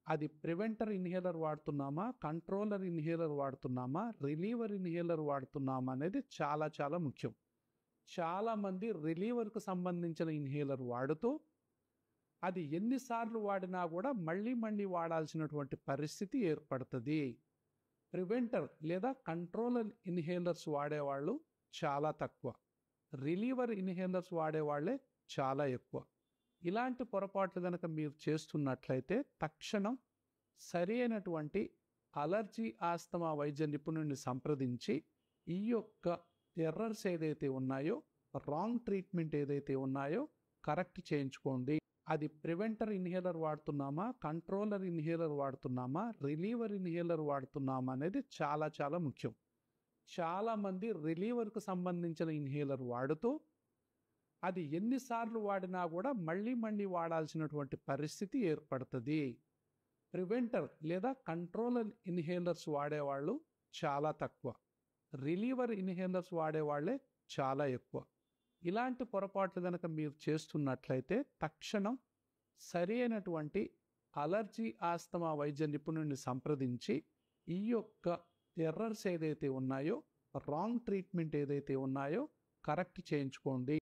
అది preventer inhaler వాడుతున్నామా, controller inhaler వాడుతున్నామా, రిలీవర్ ఇన్హేలర్ వాడుతున్నామా అనేది చాలా చాలా ముఖ్యం. చాలామంది రిలీవర్కు సంబంధించిన ఇన్హేలర్ వాడుతూ అది ఎన్నిసార్లు వాడినా కూడా మళ్ళీ మళ్ళీ వాడాల్సినటువంటి పరిస్థితి ఏర్పడుతుంది. ప్రివెంటర్ లేదా కంట్రోలర్ ఇన్హేలర్స్ వాడేవాళ్ళు చాలా తక్కువ, రిలీవర్ ఇన్హేలర్స్ వాడేవాళ్లే చాలా ఎక్కువ. ఇలాంటి పొరపాట్లు కనుక మీరు చేస్తున్నట్లయితే తక్షణం సరి అయినటువంటి అలర్జీ ఆస్తమా వైద్య నిపుణుడిని సంప్రదించి ఈ యొక్క ఎర్రర్స్ ఏదైతే ఉన్నాయో, రాంగ్ ట్రీట్మెంట్ ఏదైతే ఉన్నాయో కరెక్ట్ చేయించుకోండి. అది ప్రివెంటర్ ఇన్హేలర్ వాడుతున్నామా, కంట్రోలర్ ఇన్హేలర్ వాడుతున్నామా, రిలీవర్ ఇన్హేలర్ వాడుతున్నామా అనేది చాలా చాలా ముఖ్యం. చాలామంది రిలీవర్కు సంబంధించిన ఇన్హేలర్ వాడుతూ అది ఎన్నిసార్లు వాడినా కూడా మళ్ళీ మళ్ళీ వాడాల్సినటువంటి పరిస్థితి ఏర్పడుతుంది. ప్రివెంటర్ లేదా కంట్రోలర్ ఇన్హేలర్స్ వాడేవాళ్ళు చాలా తక్కువ, రిలీవర్ ఇన్హేలర్స్ వాడేవాళ్లే చాలా ఎక్కువ. ఇలాంటి పొరపాట్లు కనుక మీరు చేస్తున్నట్లయితే తక్షణం సరి అయినటువంటి అలర్జీ ఆస్తమా వైద్య నిపుణుడిని సంప్రదించి ఈ యొక్క ఎర్రర్స్ ఏదైతే ఉన్నాయో, రాంగ్ ట్రీట్మెంట్ ఏదైతే ఉన్నాయో కరెక్ట్ చేయించుకోండి.